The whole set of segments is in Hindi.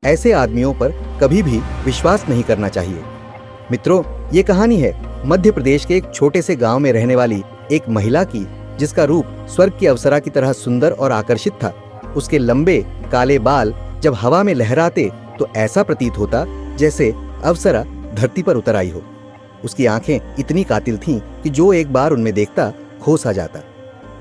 ऐसे आदमियों पर कभी भी विश्वास नहीं करना चाहिए। मित्रों, ये कहानी है मध्य प्रदेश के एक छोटे से गांव में रहने वाली एक महिला की, जिसका रूप स्वर्ग की अप्सरा की तरह सुंदर और आकर्षित था। उसके लंबे काले बाल जब हवा में लहराते तो ऐसा प्रतीत होता जैसे अप्सरा धरती पर उतर आई हो। उसकी आंखें इतनी कातिल थीं कि जो एक बार उनमें देखता होश आ जाता।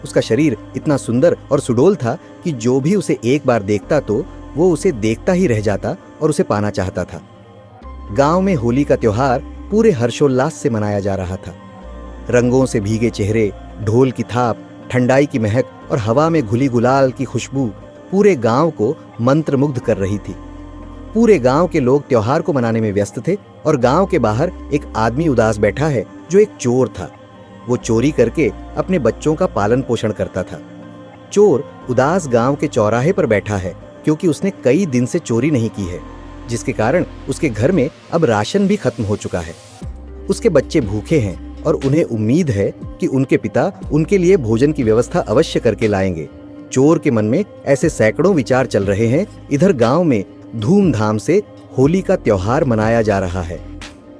उसका शरीर इतना सुंदर और सुडौल था कि जो भी उसे एक बार देखता तो वो उसे देखता ही रह जाता और उसे पाना चाहता था। गांव में होली का त्योहार पूरे हर्षोल्लास से मनाया जा रहा था। रंगों से भीगे चेहरे, ढोल की थाप, ठंडाई की महक और हवा में घुली गुलाल की खुशबू पूरे गांव को मंत्रमुग्ध कर रही थी। पूरे गांव के लोग त्योहार को मनाने में व्यस्त थे और गांव के बाहर एक आदमी उदास बैठा है जो एक चोर था। वो चोरी करके अपने बच्चों का पालन पोषण करता था। चोर उदास गांव के चौराहे पर बैठा है क्योंकि उसने कई दिन से चोरी नहीं की है, जिसके कारण उसके घर में अब राशन भी खत्म हो चुका है। उसके बच्चे भूखे हैं और उन्हें उम्मीद है कि उनके पिता उनके लिए भोजन की व्यवस्था अवश्य करके लाएंगे। चोर के मन में ऐसे सैकड़ों विचार चल रहे हैं। इधर गांव में धूमधाम से होली का त्योहार मनाया जा रहा है।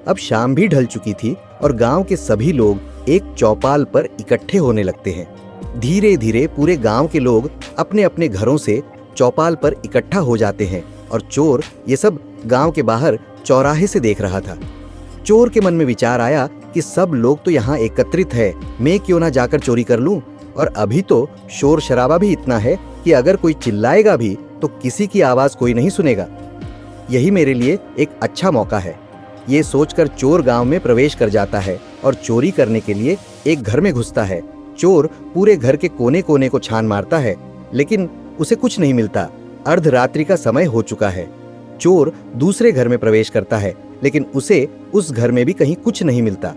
अब शाम भी ढल चुकी थी और गांव के सभी लोग एक चौपाल पर इकट्ठे होने लगते हैं। धीरे धीरे पूरे गांव के लोग अपने अपने घरों से चौपाल पर इकट्ठा हो जाते हैं और चोर ये सब गांव के बाहर चौराहे से देख रहा था। चोर के मन में विचार आया कि सब लोग तो यहाँ एकत्रित है, मैं क्यों ना जाकर चोरी कर लूं। और अभी तो शोर शराबा भी इतना है कि अगर कोई चिल्लाएगा भी तो किसी की आवाज कोई नहीं सुनेगा। यही मेरे लिए एक अच्छा मौका है। ये सोचकर चोर गांव में प्रवेश कर जाता है और चोरी करने के लिए एक घर में घुसता है। चोर पूरे घर के कोने कोने को छान मारता है, लेकिन उसे कुछ नहीं मिलता। अर्धरात्रि का समय हो चुका है। चोर दूसरे घर में प्रवेश करता है, लेकिन उसे उस घर में भी कहीं कुछ नहीं मिलता।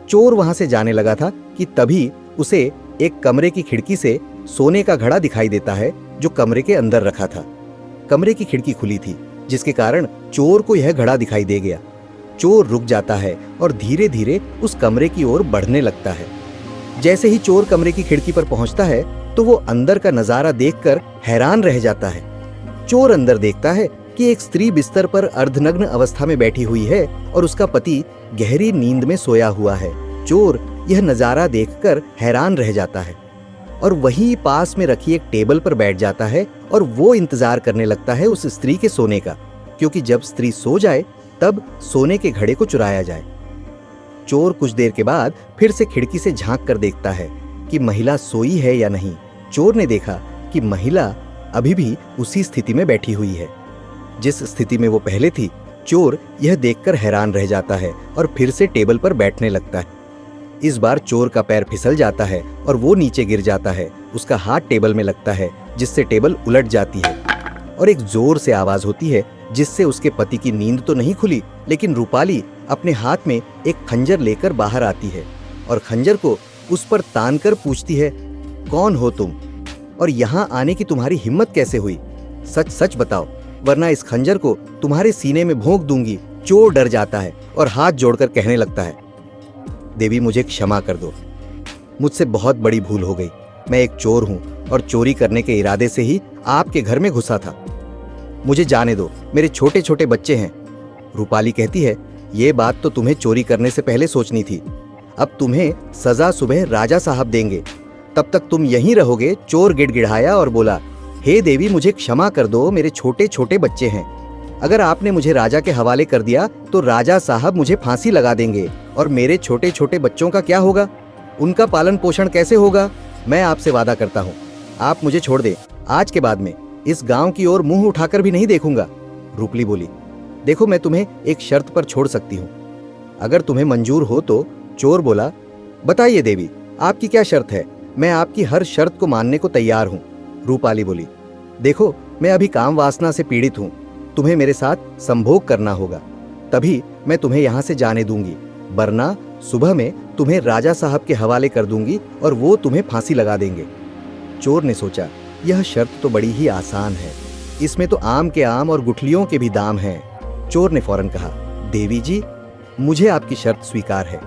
चोर वहां से जाने लगा था कि तभी उसे एक कमरे की खिड़की से सोने का घड़ा दिखाई देता है जो कमरे के अंदर रखा था। कमरे की खिड़की खुली थी, जिसके कारण चोर को यह घड़ा दिखाई दे गया। चोर रुक जाता है और धीरे धीरे उस कमरे की ओर बढ़ने लगता है। जैसे ही चोर कमरे की खिड़की पर पहुंचता है तो वो अंदर का नजारा देखकर हैरान रह जाता है। चोर अंदर देखता है कि एक स्त्री बिस्तर पर अर्धनग्न अवस्था में बैठी हुई है और उसका पति गहरी नींद में सोया हुआ है। चोर यह नजारा देखकर हैरान रह जाता है और वहीं पास में रखी एक टेबल पर बैठ जाता है और वो इंतजार करने लगता है उस स्त्री के सोने का, क्योंकि जब स्त्री सो जाए तब सोने के घड़े को चुराया जाए। चोर कुछ देर के बाद फिर से खिड़की से झांक कर देखता है कि महिला सोई है या नहीं। चोर ने देखा कि महिला अभी भी उसी स्थिति में बैठी हुई है जिस स्थिति में वो पहले थी। चोर यह देखकर हैरान रह जाता है और फिर से टेबल पर बैठने लगता है। इस बार चोर का पैर फिसल जाता है और वो नीचे गिर जाता है। उसका हाथ टेबल में लगता है, जिससे टेबल उलट जाती है और एक जोर से आवाज होती है, जिससे उसके पति की नींद तो नहीं खुली, लेकिन रूपाली अपने हाथ में एक खंजर लेकर बाहर आती है और खंजर को उस पर तान कर पूछती है, कौन हो तुम और यहाँ आने की तुम्हारी हिम्मत कैसे हुई? सच सच बताओ, वरना इस खंजर को तुम्हारे सीने में भोंक दूंगी। चोर डर जाता है और हाथ जोड़कर कहने लगता है, देवी मुझे क्षमा कर दो, मुझसे बहुत बड़ी भूल हो गई। मैं एक चोर हूँ और चोरी करने के इरादे से ही आपके घर में घुसा था। मुझे जाने दो, मेरे छोटे छोटे बच्चे हैं। रूपाली कहती है, ये बात तो तुम्हें चोरी करने से पहले सोचनी थी। अब तुम्हें सजा सुबह राजा साहब देंगे, तब तक तुम यहीं रहोगे। चोर गिड़गिड़ाया और बोला, हे देवी मुझे क्षमा कर दो, मेरे छोटे छोटे बच्चे हैं। अगर आपने मुझे राजा के हवाले कर दिया तो राजा साहब मुझे फांसी लगा देंगे और मेरे छोटे छोटे बच्चों का क्या होगा? उनका पालन पोषण कैसे होगा? मैं आपसे वादा करता हूँ, आप मुझे छोड़ दें। आज के बाद में इस गांव की ओर मुंह उठाकर भी नहीं देखूंगा। रूपली बोली, देखो मैं तुम्हें एक शर्त पर छोड़ सकती हूँ, अगर तुम्हें मंजूर हो तो। चोर बोला, बताइए देवी, आपकी क्या शर्त है? मैं आपकी हर शर्त को मानने को तैयार हूँ। रूपाली बोली, देखो मैं अभी काम वासना से पीड़ित हूँ, तुम्हें मेरे साथ संभोग करना होगा, तभी मैं तुम्हें यहाँ से जाने दूंगी, वरना सुबह में तुम्हें राजा साहब के हवाले कर दूंगी और वो तुम्हें फांसी लगा देंगे। चोर ने सोचा, यह शर्त तो बड़ी ही आसान है, इसमें तो आम के आम और गुठलियों के भी दाम हैं। चोर ने फौरन कहा, देवी जी मुझे आपकी शर्त स्वीकार है।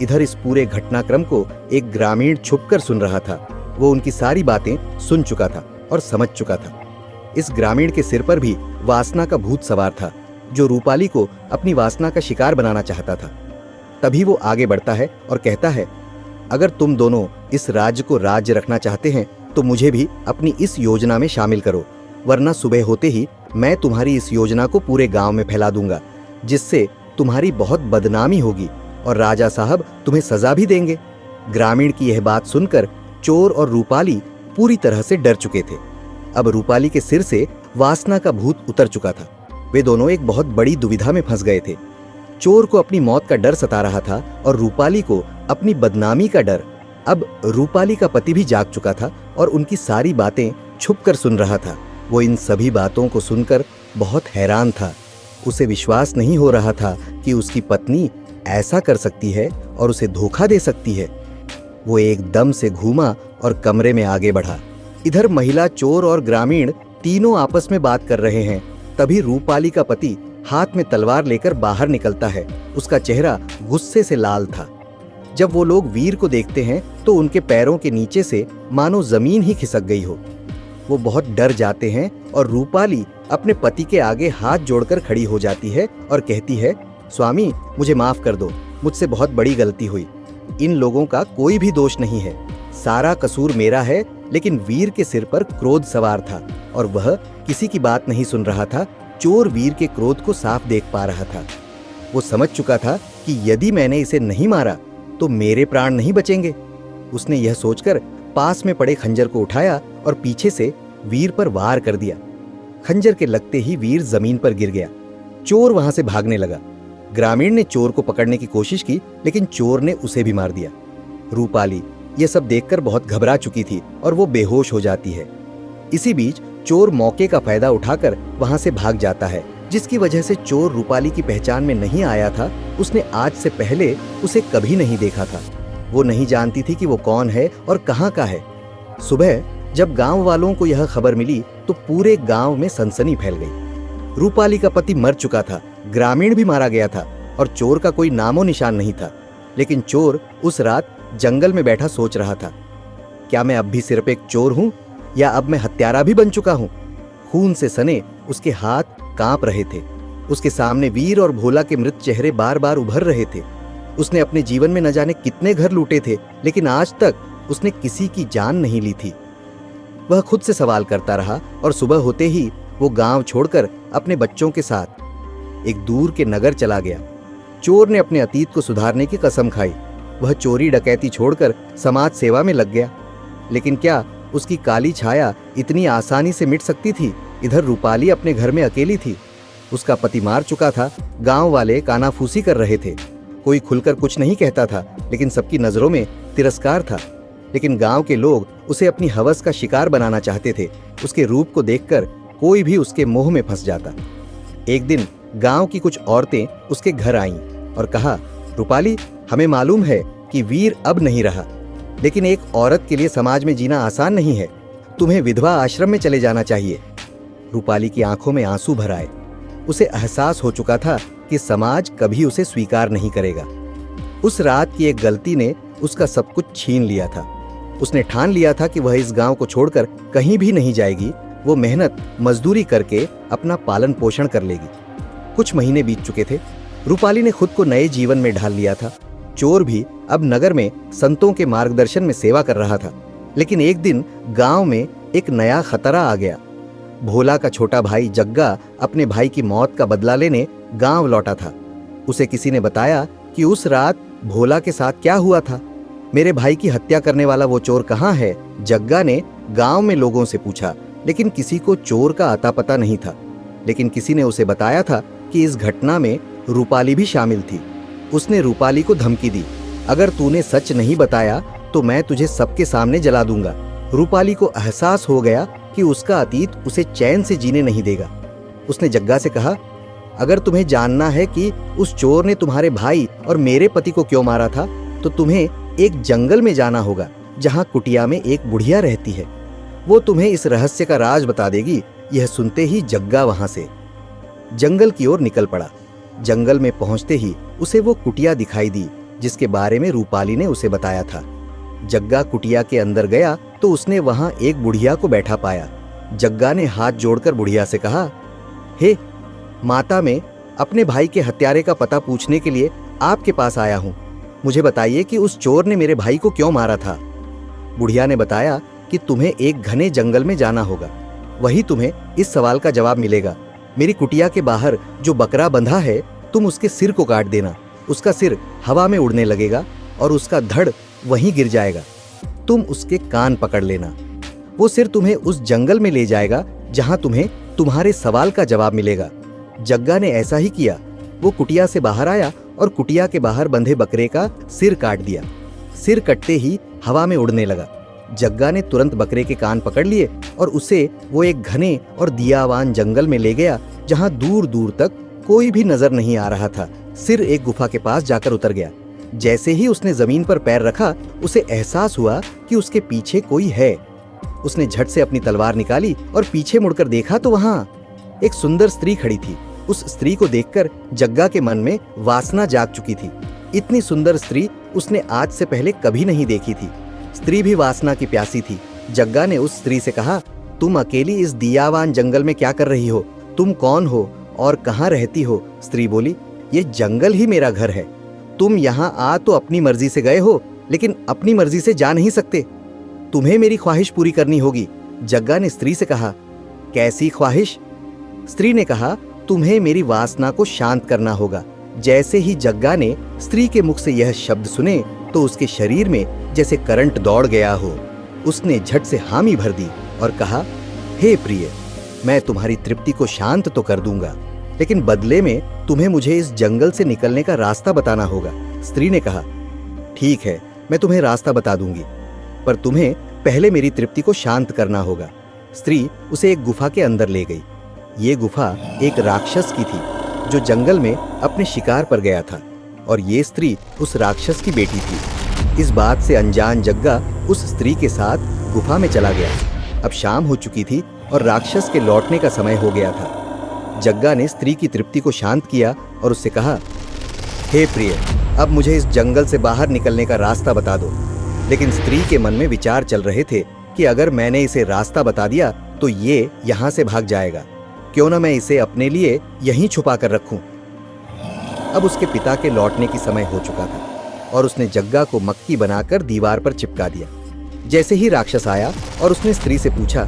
इधर इस पूरे घटनाक्रम को एक ग्रामीण छुपकर सुन रहा था। वो उनकी सारी बातें सुन चुका था और समझ चुका था। इस ग्रामीण के सिर पर भी वासना का भूत सवार था, जो रूपाली को अपनी वासना का शिकार बनाना चाहता था। तभी वो आगे बढ़ता है और कहता है, अगर तुम दोनों इस राज्य को राज्य रखना चाहते हैं तो मुझे भी अपनी इस योजना में शामिल करो, वरना सुबह होते ही मैं तुम्हारी इस योजना को पूरे गांव में फैला दूंगा, जिससे तुम्हारी बहुत बदनामी होगी और राजा साहब तुम्हें सजा भी देंगे। ग्रामीण की यह बात सुनकर चोर और रूपाली पूरी तरह से डर चुके थे। अब रूपाली के सिर से वासना का भूत उतर चुका था। वे दोनों एक बहुत बड़ी दुविधा में फंस गए थे। चोर को अपनी मौत का डर सता रहा था और रूपाली को अपनी बदनामी का डर। अब रूपाली का पति भी जाग चुका था और उनकी सारी बातें छुपकर सुन रहा था। वो इन सभी बातों को सुनकर बहुत हैरान था। उसे विश्वास नहीं हो रहा था कि उसकी पत्नी ऐसा कर सकती है और उसे धोखा दे सकती है। वो एकदम से घूमा और कमरे में आगे बढ़ा। इधर महिला, चोर और ग्रामीण तीनों आपस में बात कर रहे हैं। तभी रूपाली का पति हाथ में तलवार लेकर बाहर निकलता है। उसका चेहरा गुस्से से लाल था। जब वो लोग वीर को देखते हैं तो उनके पैरों के नीचे से मानो जमीन ही खिसक गई हो। वो बहुत डर जाते हैं और रूपाली अपने पति के आगे हाथ जोड़कर खड़ी हो जाती है और कहती है, स्वामी, मुझे माफ कर दो, मुझसे बहुत बड़ी गलती हुई। इन लोगों का कोई भी दोष नहीं है, सारा कसूर मेरा है। लेकिन वीर के सिर पर क्रोध सवार था और वह किसी की बात नहीं सुन रहा था। चोर वीर के क्रोध को साफ देख पा रहा था। वो समझ चुका था कि यदि मैंने इसे नहीं मारा तो मेरे प्राण नहीं बचेंगे। उसने यह सोचकर पास में पड़े खंजर को उठाया और पीछे से वीर पर वार कर दिया। खंजर के लगते ही वीर जमीन पर गिर गया। चोर वहां से भागने लगा। ग्रामीण ने चोर को पकड़ने की कोशिश की, लेकिन चोर ने उसे भी मार दिया। रूपाली यह सब देखकर बहुत घबरा चुकी थी और वो बेहोश हो जाती है। इसी बीच चोर मौके का फायदा उठाकर वहां से भाग जाता है, जिसकी वजह से चोर रूपाली की पहचान में नहीं आया था। उसने आज से पहले उसे कभी नहीं देखा था। वो नहीं जानती थी कि वो कौन है और कहाँ का है। सुबह जब गांव वालों को यह खबर मिली तो पूरे गांव में सनसनी फैल गई। रूपाली का पति मर चुका था, ग्रामीण भी मारा गया था और चोर का कोई नामो निशान नहीं था। लेकिन चोर उस रात जंगल में बैठा सोच रहा था, क्या मैं अब भी सिर्फ एक चोर हूं या अब मैं हत्यारा भी बन चुका हूं? खून से सने उसके हाथ कांप रहे थे। उसके सामने वीर और भोला के मृत चेहरे बार बार उभर रहे थे। उसने अपने जीवन में न जाने कितने घर लूटे थे, लेकिन आज तक उसने किसी की जान नहीं ली थी। वह खुद से सवाल करता रहा और सुबह होते ही वो गांव छोड़कर अपने बच्चों के साथ एक दूर के नगर चला गया। चोर ने अपने अतीत को सुधारने की कसम खाई। वह चोरी डकैती छोड़कर समाज सेवा में लग गया। लेकिन क्या उसकी काली छाया इतनी आसानी से मिट सकती थी? इधर रूपाली अपने घर में अकेली थी। उसका पति मार चुका था। गांव वाले कानाफूसी कर रहे थे। कोई खुलकर कुछ नहीं कहता था, लेकिन सबकी नजरों में तिरस्कार था। लेकिन गांव के लोग उसे अपनी हवस का शिकार बनाना चाहते थे। उसके रूप को देखकर कोई भी उसके मोह में फंस जाता। एक दिन गांव की कुछ औरतें उसके घर आईं और कहा, रूपाली, हमें मालूम है कि वीर अब नहीं रहा, लेकिन एक औरत के लिए समाज में जीना आसान नहीं है। तुम्हें विधवा आश्रम में चले जाना चाहिए। रूपाली की आंखों में आंसू भर आए। उसे एहसास हो चुका था कि समाज कभी उसे स्वीकार नहीं करेगा। उस रात की एक गलती ने उसका सब कुछ छीन लिया था। उसने ठान लिया था कि वह इस गांव को छोड़कर कहीं भी नहीं जाएगी। वो मेहनत मजदूरी करके अपना पालन पोषण कर लेगी। कुछ महीने बीत चुके थे। रूपाली ने खुद को नए जीवन में ढाल लिया था। चोर भी अब नगर में संतों के मार्गदर्शन में सेवा कर रहा था। लेकिन एक दिन गांव में एक नया खतरा आ गया। भोला का छोटा भाई जग्गा अपने भाई की मौत का बदला लेने गांव लौटा था। उसे किसी ने बताया कि उस रात भोला के साथ क्या हुआ था। मेरे भाई की हत्या करने वाला वो चोर कहाँ है? जग्गा ने गांव में लोगों से पूछा, लेकिन किसी को चोर का अता पता नहीं था। लेकिन किसी ने उसे बताया था कि इस घटना में रूपाली भी शामिल थी। उसने रूपाली को धमकी दी, अगर तूने सच नहीं बताया तो मैं तुझे सबके सामने जला दूंगा। रूपाली को एहसास हो गया कि उसका अतीत उसे चैन से जीने नहीं देगा। उसने जग्गा से कहा, अगर तुम्हें जानना है कि उस चोर ने तुम्हारे भाई और मेरे पति को क्यों मारा था, तो तुम्हें एक जंगल में जाना होगा जहां कुटिया में एक बुढ़िया रहती है। वो तुम्हें इस रहस्य का राज बता देगी। यह सुनते ही जग्गा वहां से जंगल की ओर निकल पड़ा। जंगल में पहुंचते ही उसे वो कुटिया दिखाई दी जिसके बारे में रूपाली ने उसे बताया था। जग्गा कुटिया के अंदर गया तो उसने वहां एक बुढ़िया को बैठा पाया। जग्गा ने हाथ जोड़कर बुढ़िया से कहा, हे माता, मैं अपने भाई के हत्यारे का पता पूछने के लिए आपके पास आया हूं। मुझे बताइए कि उस चोर ने मेरे भाई को क्यों मारा था। बुढ़िया ने बताया कि तुम्हें एक घने जंगल में जाना होगा, वही तुम्हें इस सवाल का जवाब मिलेगा। मेरी कुटिया के बाहर जो बकरा बंधा है, तुम उसके सिर को काट देना। उसका सिर हवा में उड़ने लगेगा और उसका धड़ वहीं गिर जाएगा। तुम उसके कान पकड़ लेना। वो सिर तुम्हें उस जंगल में ले जाएगा जहां तुम्हें तुम्हारे सवाल का जवाब मिलेगा। जग्गा ने ऐसा ही किया। वो कुटिया से बाहर आया और कुटिया के बाहर बंधे बकरे का सिर काट दिया। सिर कटते ही हवा में उड़ने लगा। जग्गा ने तुरंत बकरे के कान पकड़ लिए और उसे वो एक घने और दियावान जंगल में ले गया जहां दूर दूर तक कोई भी नजर नहीं आ रहा था। सिर एक गुफा के पास जाकर उतर गया। जैसे ही उसने जमीन पर पैर रखा, उसे एहसास हुआ कि उसके पीछे कोई है। उसने झट से अपनी तलवार निकाली और पीछे मुड़कर देखा तो वहां एक सुंदर स्त्री खड़ी थी। उस स्त्री को देखकर जग्गा के मन में वासना जाग चुकी थी। इतनी सुंदर स्त्री उसने आज से पहले कभी नहीं देखी थी। स्त्री भी वासना की प्यासी थी। जग्गा ने उस स्त्री से कहा, तुम अकेली इस दियावान जंगल में क्या कर रही हो? तुम कौन हो और कहाँ रहती हो? स्त्री बोली, ये जंगल ही मेरा घर है। तुम यहाँ आ तो अपनी मर्जी से गए हो, लेकिन अपनी मर्जी से जा नहीं सकते। तुम्हें मेरी ख्वाहिश पूरी करनी होगी। जग्गा ने स्त्री से कहा, कैसी ख्वाहिश? स्त्री ने कहा, तुम्हें मेरी वासना को शांत करना होगा। जैसे ही जग्गा ने स्त्री के मुख से यह शब्द सुने तो उसके शरीर में जैसे करंट दौड़ गया हो। उसने झट से हामी भर दी और कहा, हे प्रिय, मैं तुम्हारी तृप्ति को शांत तो कर दूंगा, लेकिन बदले में तुम्हें मुझे इस जंगल से निकलने का रास्ता बताना होगा। स्त्री ने कहा, ठीक है, मैं तुम्हें रास्ता बता दूंगी, पर तुम्हें पहले मेरी तृप्ति को शांत करना होगा। स्त्री उसे एक गुफा के अंदर ले गई। ये गुफा एक राक्षस की थी जो जंगल में अपने शिकार पर गया था, और ये स्त्री उस राक्षस की बेटी थी। इस बात से अनजान जग्गा उस स्त्री के साथ गुफा में चला गया। अब शाम हो चुकी थी और राक्षस के लौटने का समय हो गया था। जग्गा ने स्त्री की तृप्ति को शांत किया और उससे कहा, हे प्रिय, अब मुझे इस जंगल से बाहर निकलने का रास्ता बता दो। लेकिन स्त्री के मन में विचार चल रहे थे कि अगर मैंने इसे रास्ता बता दिया तो ये यहाँ से भाग जाएगा। क्यों न मैं इसे अपने लिए यहीं छुपा कर रखूं। अब उसके पिता के लौटने की समय हो चुका था और उसने जग्गा को मक्खी बनाकर दीवार पर चिपका दिया। जैसे ही राक्षस आया और उसने स्त्री से पूछा,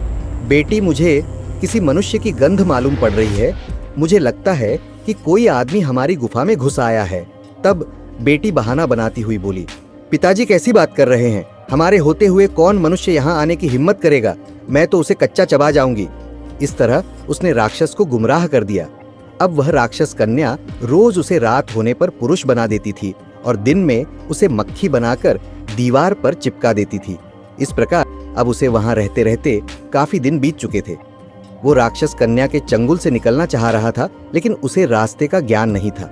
बेटी, मुझे किसी मनुष्य की गंध मालूम पड़ रही है। मुझे लगता है कि कोई आदमी हमारी गुफा में घुस आया है। तब बेटी बहाना बनाती हुई बोली, पिताजी कैसी बात कर रहे हैं? हमारे होते हुए कौन मनुष्य यहाँ आने की हिम्मत करेगा? मैं तो उसे कच्चा चबा जाऊंगी। इस तरह उसने राक्षस को गुमराह कर दिया। अब वह राक्षस कन्या रोज उसे रात होने पर पुरुष बना देती थी और दिन में उसे मक्खी बनाकर दीवार पर चिपका देती थी। इस प्रकार अब उसे वहां रहते रहते काफी दिन बीत चुके थे। वो राक्षस कन्या के चंगुल से निकलना चाह रहा था, लेकिन उसे रास्ते का ज्ञान नहीं था।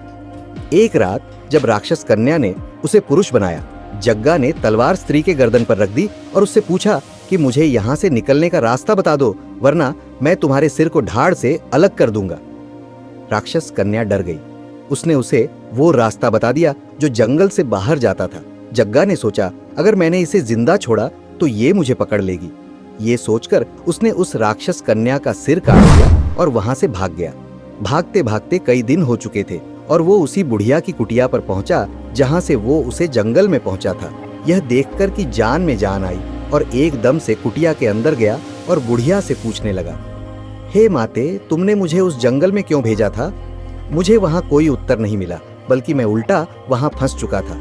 एक रात जब राक्षस कन्या ने उसे पुरुष बनाया, जग्गा ने तलवार स्त्री के गर्दन पर रख दी और उससे पूछा कि मुझे यहाँ से निकलने का रास्ता बता दो, वरना मैं तुम्हारे सिर को ढाड़ से अलग कर दूंगा। राक्षस कन्या डर गई। उसने उसे वो रास्ता बता दिया जो जंगल से बाहर जाता था। जग्गा ने सोचा, अगर मैंने इसे जिंदा छोड़ा तो ये मुझे पकड़ लेगी। ये सोचकर उसने उस राक्षस कन्या का सिर काट दिया और वहां से भाग गया। भागते भागते कई दिन हो चुके थे और वो उसी बुढ़िया की कुटिया पर पहुंचा जहां से वो उसे जंगल में पहुंचा था। यह देखकर कि जान में जान आई और एकदम से कुटिया के अंदर गया और बुढ़िया से पूछने लगा, हे माते, तुमने मुझे उस जंगल में क्यों भेजा था? मुझे वहां कोई उत्तर नहीं मिला, बल्कि मैं उल्टा वहां फंस चुका था।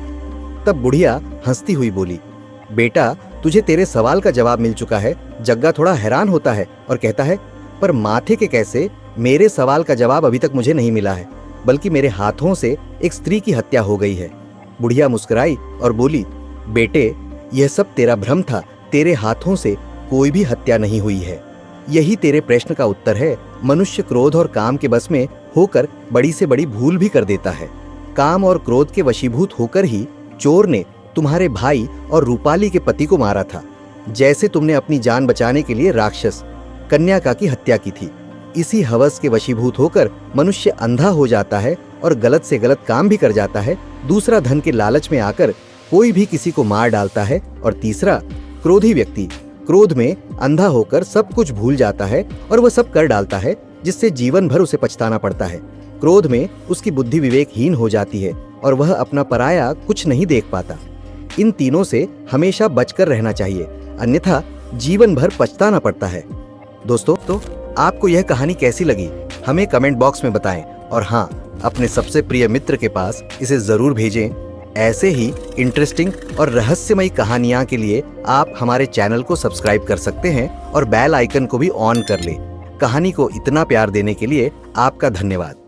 तब बुढ़िया हंसती हुई बोली, बेटा, तुझे तेरे सवाल का जवाब मिल चुका है। जग्गा थोड़ा हैरान होता है और कहता है, पर माथे के कैसे? मेरे सवाल का जवाब अभी तक मुझे नहीं मिला है, बल्कि मेरे हाथों से एक स्त्री की हत्या हो गई है। बुढ़िया मुस्कुराई और बोली, बेटे, यह सब तेरा भ्रम था। तेरे हाथों से कोई भी हत्या नहीं हुई है। यही तेरे प्रश्न का उत्तर है। मनुष्य क्रोध और काम के बस में होकर बड़ी से बड़ी भूल भी कर देता है। काम और क्रोध के वशीभूत होकर ही चोर ने तुम्हारे भाई और रूपाली के पति को मारा था, जैसे तुमने अपनी जान बचाने के लिए राक्षस कन्या की हत्या की थी। इसी हवस के वशीभूत होकर मनुष्य अंधा हो जाता है और गलत से गलत काम भी कर जाता है। दूसरा, धन के लालच में आकर कोई भी किसी को मार डालता है, और तीसरा, क्रोधी व्यक्ति क्रोध में अंधा होकर सब कुछ भूल जाता है और वह सब कर डालता है जिससे जीवन भर उसे पछताना पड़ता है। क्रोध में उसकी बुद्धि विवेकहीन हो जाती है और वह अपना पराया कुछ नहीं देख पाता। इन तीनों से हमेशा बचकर रहना चाहिए, अन्यथा जीवन भर पछताना पड़ता है। दोस्तों, तो आपको यह कहानी कैसी लगी हमें कमेंट बॉक्स में बताएं और हाँ, अपने सबसे प्रिय मित्र के पास इसे जरूर भेजें। ऐसे ही इंटरेस्टिंग और रहस्यमयी कहानियां के लिए आप हमारे चैनल को सब्सक्राइब कर सकते हैं और बेल आइकन को भी ऑन कर लें। कहानी को इतना प्यार देने के लिए आपका धन्यवाद।